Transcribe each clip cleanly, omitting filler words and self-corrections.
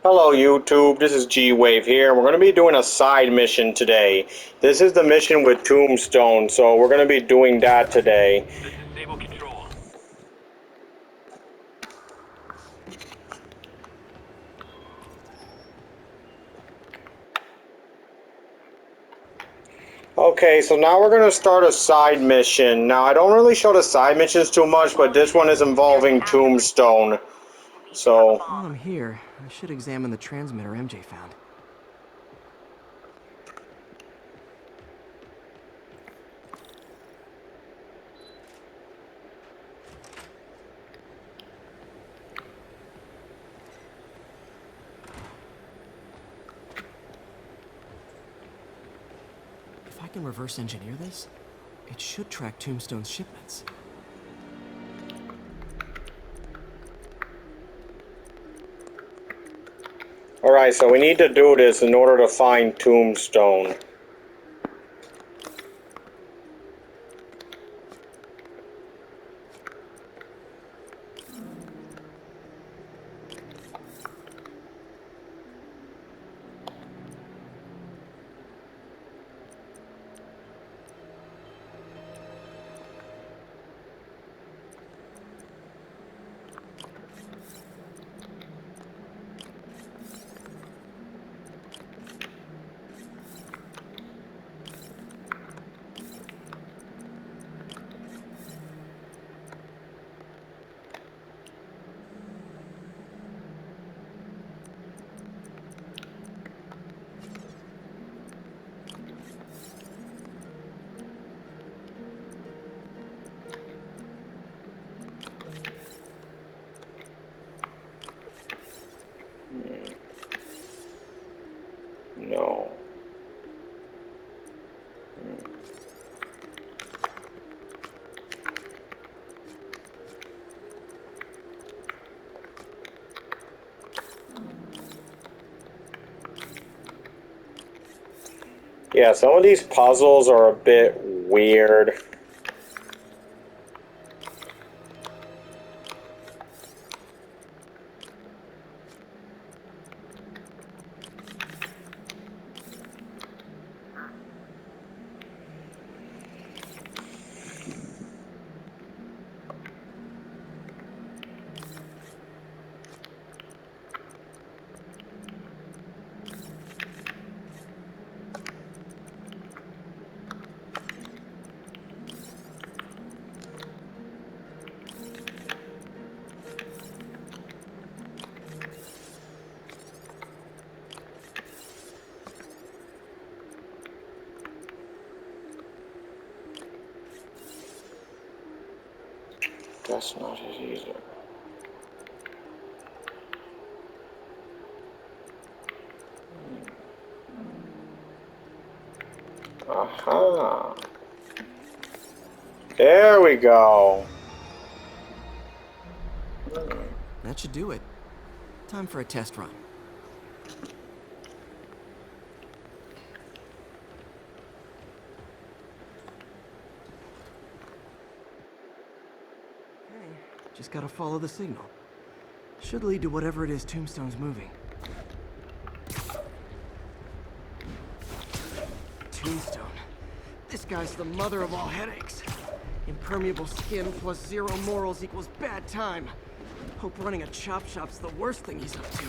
Hello YouTube, this is Gwave here. We're going to be doing a side mission today. This is the mission with Tombstone, so we're going to be doing that today. Disable control. Okay, so now we're going to start a side mission. Now, I don't really show the side missions too much, but this one is involving Tombstone. So, While I'm here, I should examine the transmitter MJ found. If I can reverse engineer this, it should track Tombstone's shipments. alright, so we need to do this in order to find Tombstone. No. Yeah, some of these puzzles are a bit weird. That's not it either. Aha. There we go. That should do it. Time for a test run. Okay, just gotta follow the signal. Should lead to whatever it is Tombstone's moving. Tombstone. This guy's the mother of all headaches. Impermeable skin plus zero morals equals bad time. Hope running a chop shop's the worst thing he's up to.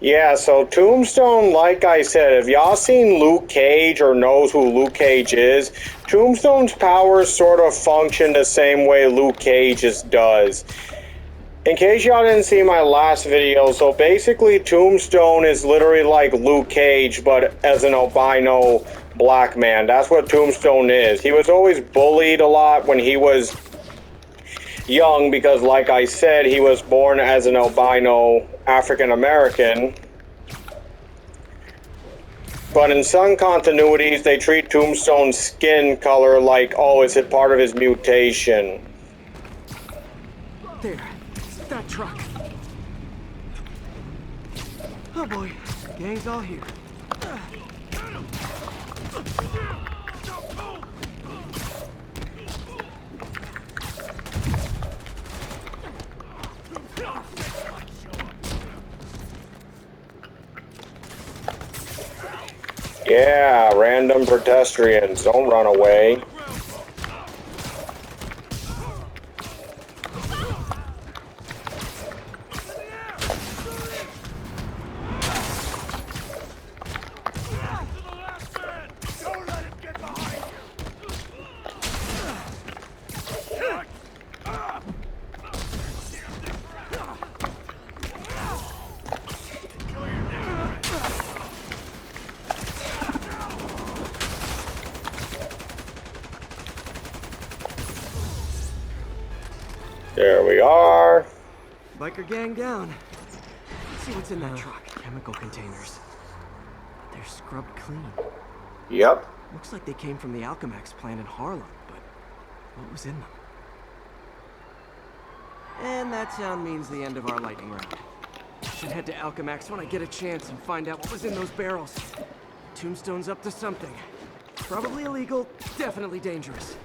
Yeah, so Tombstone, like I said, if y'all seen Luke Cage or knows who Luke Cage is, Tombstone's powers sort of function the same way Luke Cage's does. In case y'all didn't see my last video, so basically Tombstone is literally like Luke Cage, but as an albino black man. That's what Tombstone is. He was always bullied a lot when he was young because, like I said, he was born as an albino African American. But in some continuities, they treat Tombstone's skin color like, oh, is it part of his mutation? There, that truck. Oh boy, gang's all here. Yeah, random pedestrians, don't run away. There we are. Biker gang down. Let's see what's in that truck. Chemical containers. They're scrubbed clean. Yep. Looks like they came from the Alchemax plant in Harlem, but what was in them? And that sound means the end of our lightning round. Should head to Alchemax when I get a chance and find out what was in those barrels. Tombstone's up to something. Probably illegal, definitely dangerous.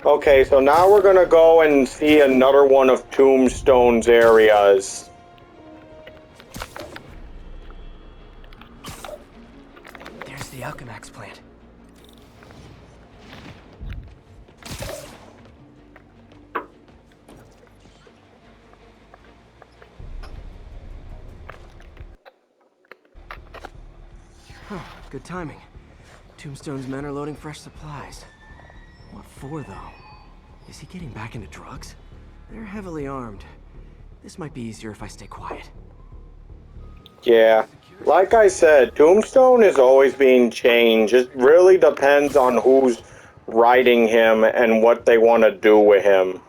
Okay, so now we're gonna go and see another one of Tombstone's areas. There's the Alchemax plant. Huh, good timing. Tombstone's men are loading fresh supplies. What for, though? Is he getting back into drugs? They're heavily armed. This might be easier if I stay quiet. Yeah, like I said, Tombstone is always being changed. It really depends on who's writing him and what they want to do with him.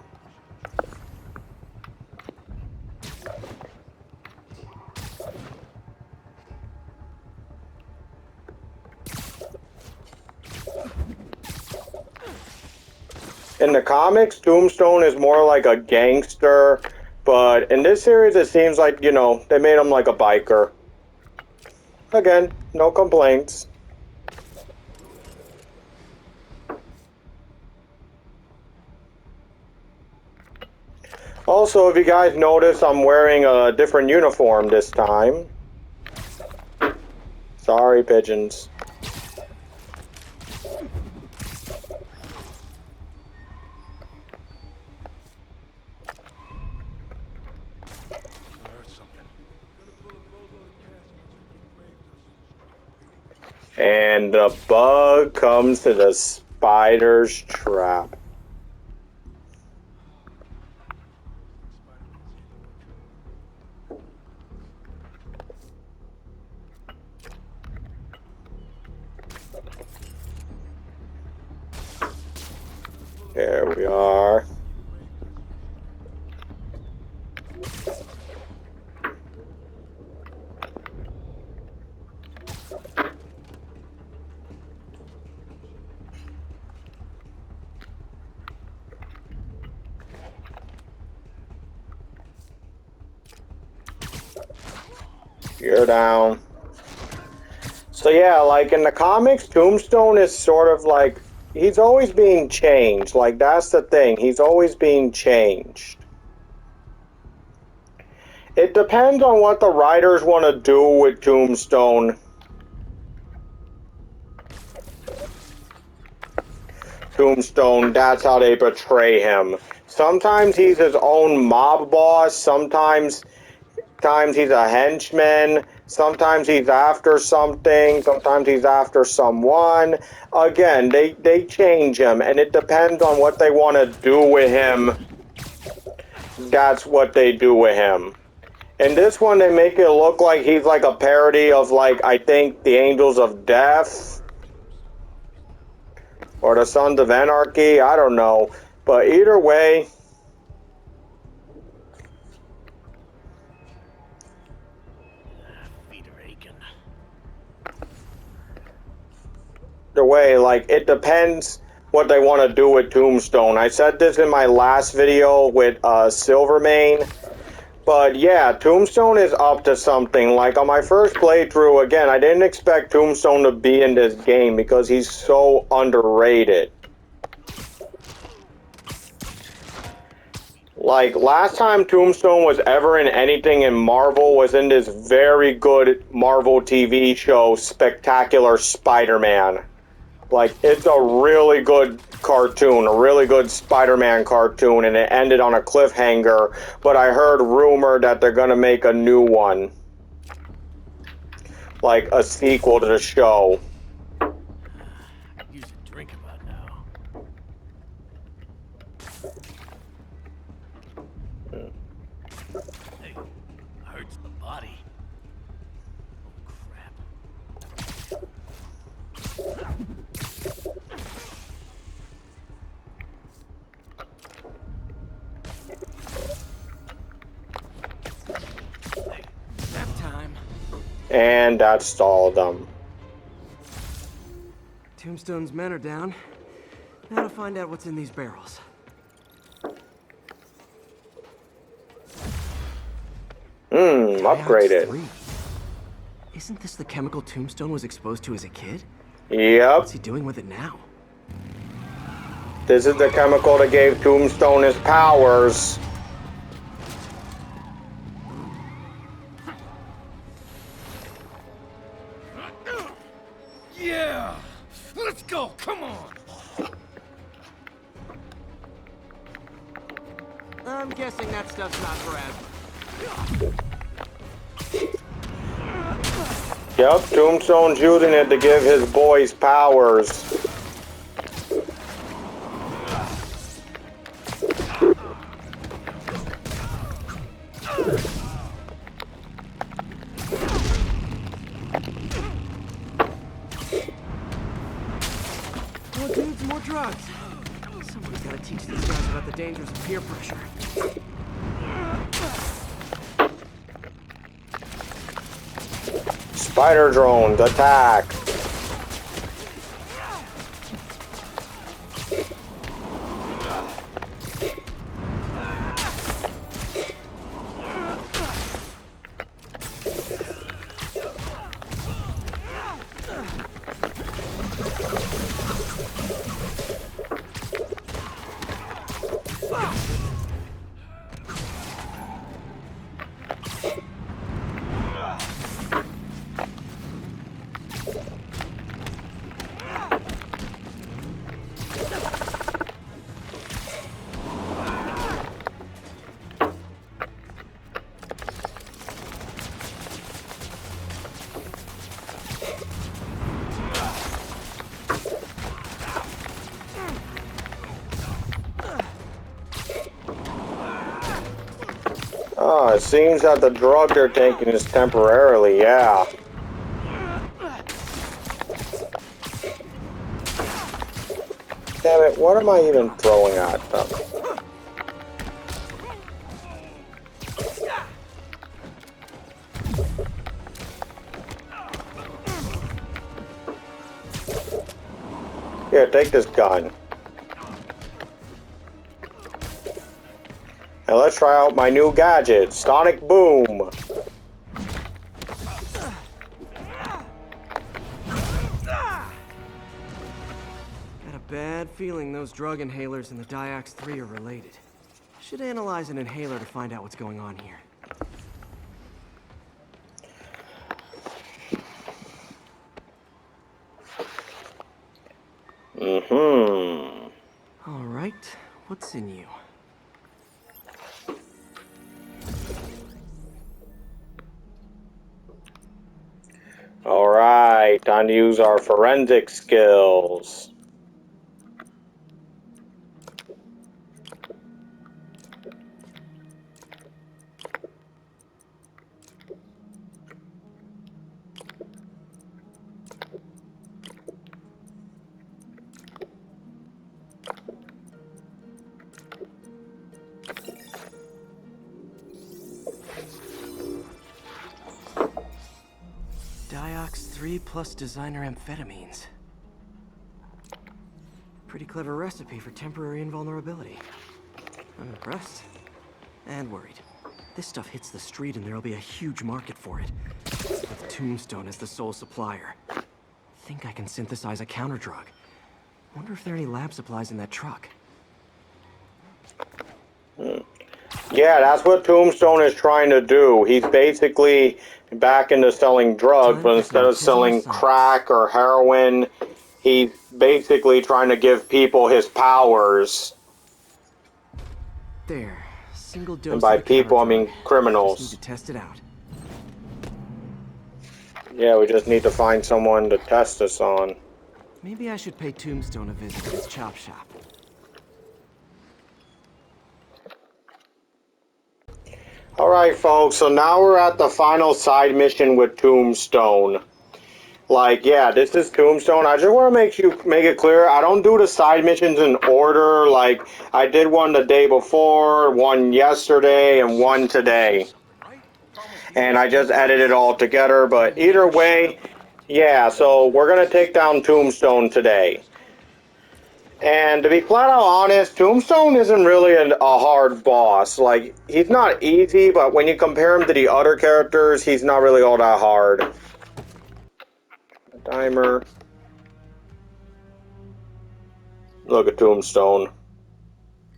In the comics, Tombstone is more like a gangster, but in this series it seems like, you know, they made him like a biker. Again, no complaints. Also, if you guys notice, I'm wearing a different uniform this time. Sorry, pigeons. And the bug comes to the spider's trap. There we are. You're down. So yeah, like in the comics, Tombstone is sort of like, he's always being changed. Like, that's the thing. He's always being changed. It depends on what the writers want to do with Tombstone. Tombstone, that's how they portray him. Sometimes he's his own mob boss, sometimes he's a henchman, sometimes he's after something, sometimes he's after someone. Again, they change him, and it depends on what they want to do with him. That's what they do with him. In this one, they make it look like he's like a parody of, like, I think the Angels of Death or the Sons of Anarchy. I don't know, but either way, like, it depends what they want to do with Tombstone. I said this in my last video with Silvermane. But yeah, Tombstone is up to something. Like, on my first playthrough, again, I didn't expect Tombstone to be in this game because he's so underrated. Like, last time Tombstone was ever in anything in Marvel was in this very good Marvel TV show, Spectacular Spider-Man. Like, it's a really good cartoon, a really good Spider-Man cartoon, and it ended on a cliffhanger, but I heard rumor that they're gonna make a new one. Like, a sequel to the show. Use a drink about now. Hey, hurts the body. Oh crap. Hey, nap time. And that stalled them. Tombstone's men are down. Now to find out what's in these barrels. Upgraded. 3. Isn't this the chemical Tombstone was exposed to as a kid? Yep. What's he doing with it now? This is the chemical that gave Tombstone his powers. Yeah! Let's go! Come on! I'm guessing that stuff's not forever. Yep, Tombstone's using it to give his boys powers. More dudes, more drugs. Someone's gotta teach these guys about the dangers of peer pressure. Spider drones, attack! Oh, it seems that the drug they're taking is temporarily, yeah. Damn it, what am I even throwing at them? Here, take this gun. Now let's try out my new gadget, Sonic Boom. Got a bad feeling those drug inhalers and the Diox-3 are related. Should analyze an inhaler to find out what's going on here. All right, what's in you? Alright, time to use our forensic skills. Diox-3 plus designer amphetamines. Pretty clever recipe for temporary invulnerability. I'm impressed. And worried. This stuff hits the street and there'll be a huge market for it. With Tombstone as the sole supplier. Think I can synthesize a counter drug. Wonder if there are any lab supplies in that truck. Yeah, that's what Tombstone is trying to do. He's basically back into selling drugs, but instead of selling crack or heroin, he's basically trying to give people his powers. There. Single dose And by of the counter people, I drug. mean Just need criminals. to test it out. Yeah, we just need to find someone to test this on. Maybe I should pay Tombstone a visit at his chop shop. Alright, folks, so now we're at the final side mission with Tombstone. Like, yeah, this is Tombstone. I just want to make it clear, I don't do the side missions in order. Like, I did one the day before, one yesterday, and one today. And I just edited it all together, but either way, yeah, so we're going to take down Tombstone today. And to be flat out honest, Tombstone isn't really a hard boss. Like, he's not easy, but when you compare him to the other characters, he's not really all that hard. Timer. Look at Tombstone.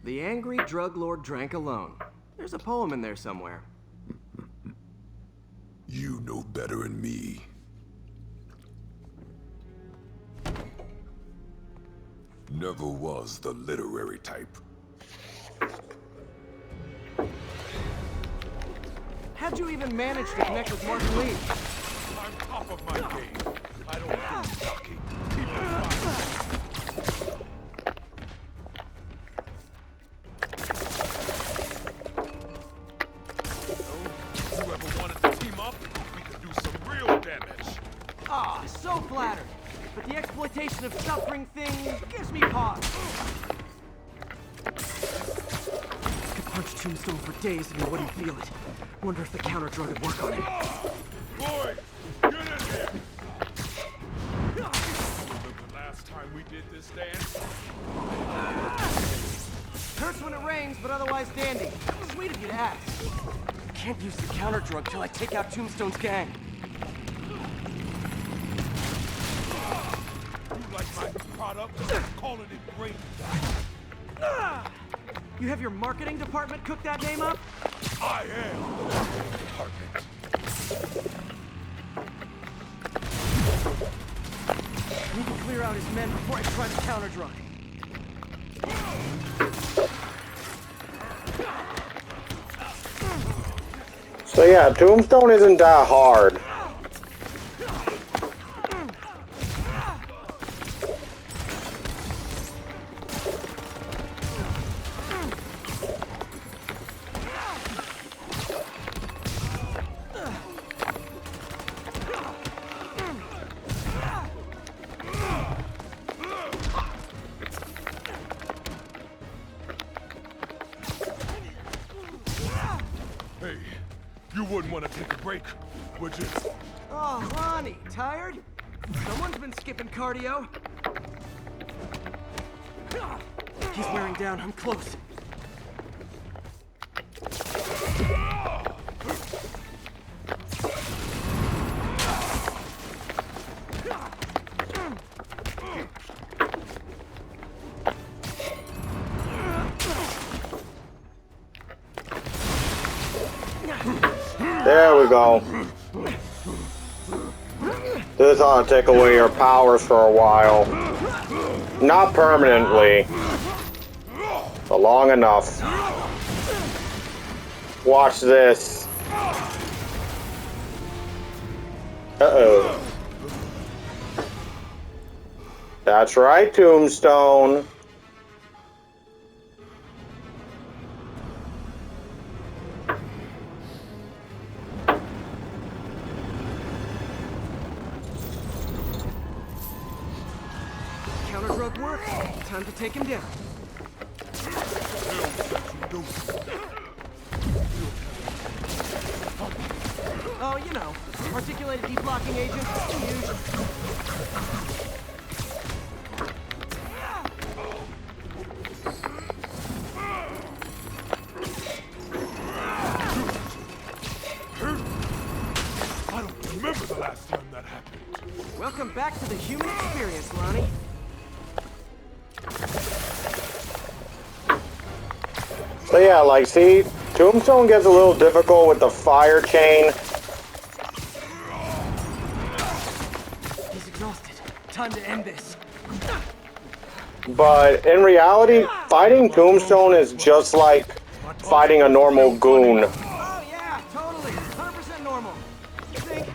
The angry drug lord drank alone. There's a poem in there somewhere. You know better than me. Never was the literary type. How'd you even manage to connect with Martin Lee? I'm top of my game. I don't go ducking. Keep it fine. You ever wanted to team up? We could do some real damage. Ah, so flattered. But the exploitation of suffering thing gives me pause. I could punch Tombstone for days and he wouldn't feel it. Wonder if the counter drug would work on him. Boys, get in here! Remember the last time we did this dance? Hurts when it rains, but otherwise dandy. Sweet of you to ask. Can't use the counter drug till I take out Tombstone's gang. You like my new product? Calling it great. You have your marketing department cook that name up? I am the department. I need to clear out his men before I try the counter drug. So yeah, Tombstone isn't that hard. Hey, you wouldn't want to take a break, would you? Oh, Ronnie, tired? Someone's been skipping cardio. He's wearing down. I'm close. There we go. This ought to take away your powers for a while. Not permanently, but long enough. Watch this. Uh-oh. That's right, Tombstone. Counter drug work. Time to take him down. Oh, you know, articulated deblocking agent. Usual. I don't remember the last time that happened. Welcome back to the human experience, Ronnie. So yeah, like, see, Tombstone gets a little difficult with the fire chain. He's exhausted. Time to end this. But in reality, fighting Tombstone is just like fighting a normal goon. Oh yeah, totally. 100% normal. You think?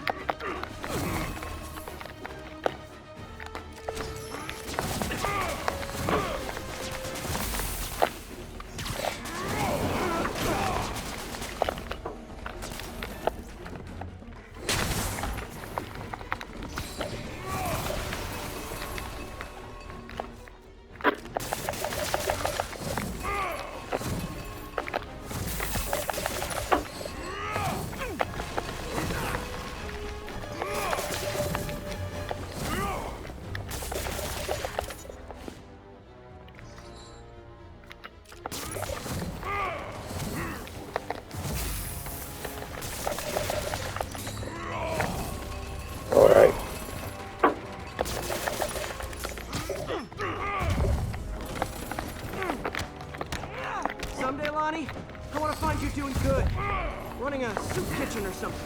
Alright. Someday, Lonnie, I want to find you doing good. Running a soup kitchen or something.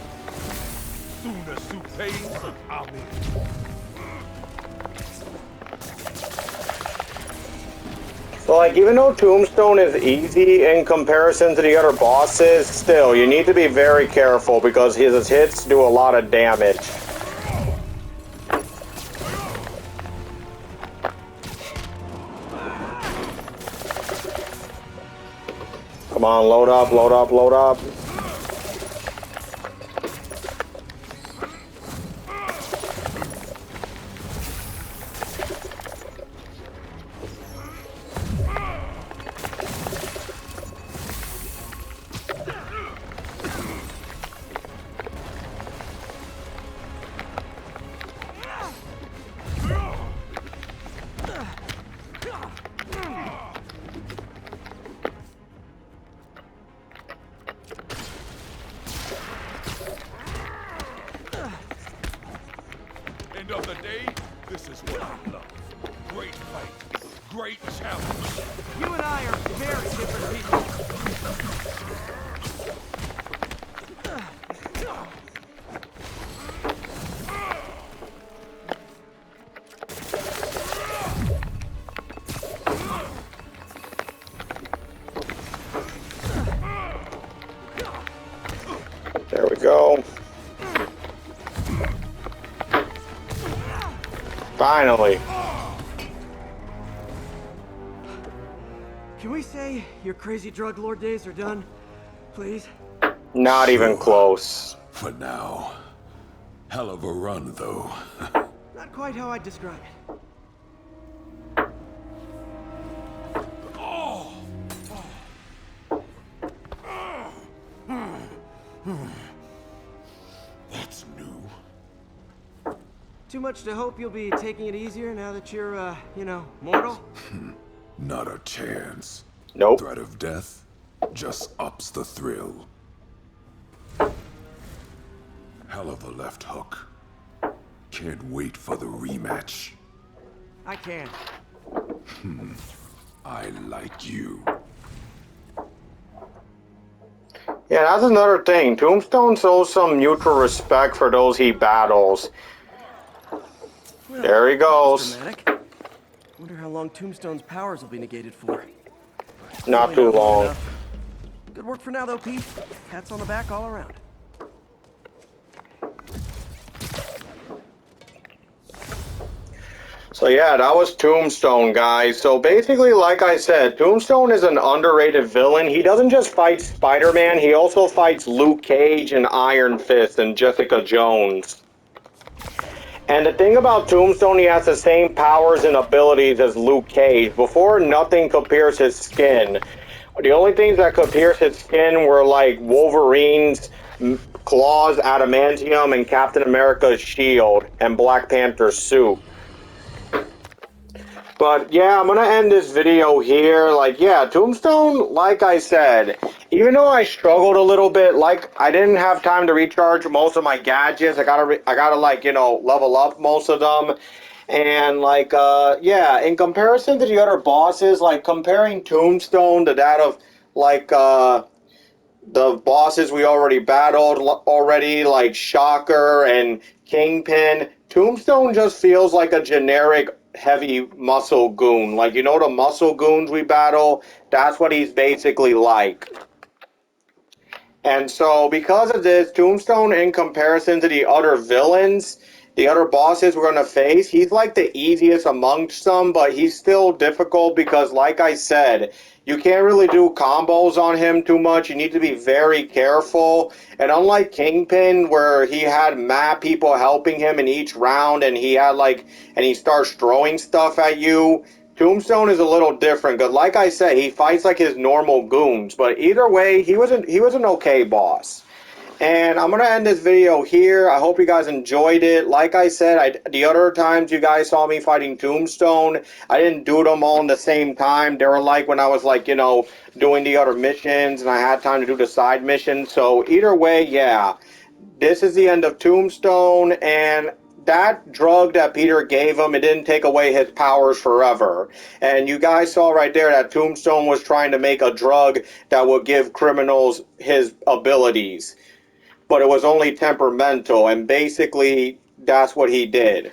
Soon as soup pays, I'm in. So like, even though Tombstone is easy in comparison to the other bosses, still, you need to be very careful because his hits do a lot of damage. Come on, load up, load up, load up. End of the day, this is what I love. Great fight, great challenge. You and I are very different people. There we go. Finally. Can we say your crazy drug lord days are done? Please? Not even close. For now. Hell of a run, though. Not quite how I'd describe it. That's new. Too much to hope you'll be taking it easier now that you're, you know, mortal? Not a chance. Nope. Threat of death just ups the thrill. Hell of a left hook. Can't wait for the rematch. I can. I like you. Yeah, that's another thing. Tombstone shows some mutual respect for those he battles. Well, There he goes. dramatic. Wonder how long Tombstone's powers will be negated for. Not Probably too not long. enough. Good work for now, though, Pete. Pats on the back all around. So yeah, that was Tombstone, guys. So basically, like I said, Tombstone is an underrated villain. He doesn't just fight Spider-Man, he also fights Luke Cage and Iron Fist and Jessica Jones. And the thing about Tombstone, he has the same powers and abilities as Luke Cage. Before, nothing could pierce his skin. The only things that could pierce his skin were like Wolverine's claws, adamantium, and Captain America's shield, and Black Panther's suit. But yeah, I'm gonna end this video here. Like, yeah, Tombstone, like I said, even though I struggled a little bit, like I didn't have time to recharge most of my gadgets. I gotta like, you know, level up most of them. And like, yeah, in comparison to the other bosses, like comparing Tombstone to that of like the bosses we already battled already, like Shocker and Kingpin. Tombstone just feels like a generic heavy muscle goon. Like, you know, the muscle goons we battle? That's what he's basically like. And so, because of this, Tombstone, in comparison to the other villains, the other bosses we're going to face, he's like the easiest amongst them, but he's still difficult because, like I said, you can't really do combos on him too much. You need to be very careful. And unlike Kingpin, where he had mad people helping him in each round, and he had like, and he starts throwing stuff at you, Tombstone is a little different because, like I said, he fights like his normal goons. But either way, he was an okay boss. And I'm gonna end this video here. I hope you guys enjoyed it. Like I said, the other times you guys saw me fighting Tombstone, I didn't do them all in the same time. They were like when I was like, you know, doing the other missions and I had time to do the side missions. So either way, yeah, this is the end of Tombstone, and that drug that Peter gave him, it didn't take away his powers forever. And you guys saw right there that Tombstone was trying to make a drug that would give criminals his abilities. But it was only temperamental, and basically that's what he did.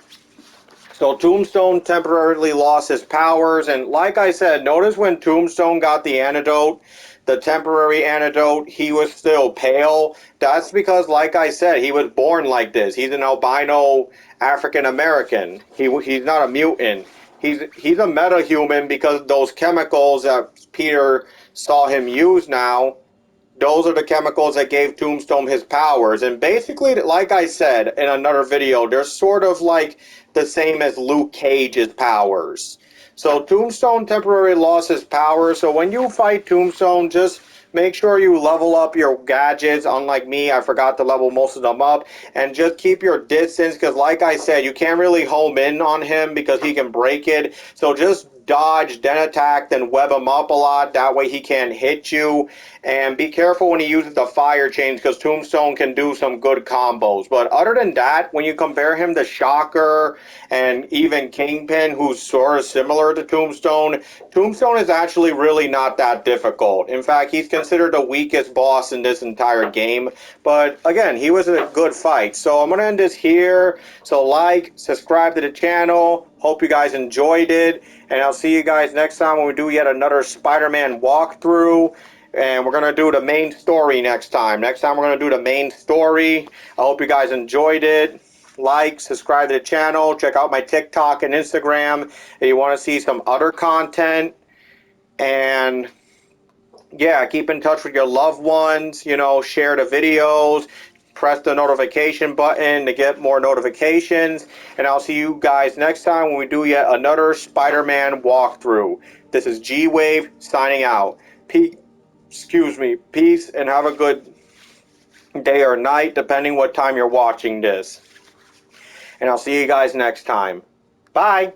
So Tombstone temporarily lost his powers, and like I said, notice when Tombstone got the antidote, the temporary antidote, he was still pale. That's because, like I said, he was born like this. He's an albino African American. He's not a mutant. He's a metahuman because those chemicals that Peter saw him use now, those are the chemicals that gave Tombstone his powers. And basically, like I said in another video, they're sort of like the same as Luke Cage's powers. So Tombstone temporarily lost his powers. So when you fight Tombstone, just make sure you level up your gadgets. Unlike me, I forgot to level most of them up. And just keep your distance, because like I said, you can't really home in on him because he can break it. So just dodge, then attack, then web him up a lot. That way he can't hit you. And be careful when he uses the fire chains, because Tombstone can do some good combos. But other than that, when you compare him to Shocker and even Kingpin, who's sort of similar to Tombstone, Tombstone is actually really not that difficult. In fact, he's considered the weakest boss in this entire game. But again, he was a good fight. So I'm going to end this here. So like, subscribe to the channel. Hope you guys enjoyed it. And I'll see you guys next time when we do yet another Spider-Man walkthrough. And we're going to do the main story next time. Next time we're going to do the main story. I hope you guys enjoyed it. Like, subscribe to the channel. Check out my TikTok and Instagram if you want to see some other content. And yeah, keep in touch with your loved ones. You know, share the videos. Press the notification button to get more notifications. And I'll see you guys next time when we do yet another Spider-Man walkthrough. This is Gwave signing out. Peace, and have a good day or night, depending what time you're watching this. And I'll see you guys next time. Bye!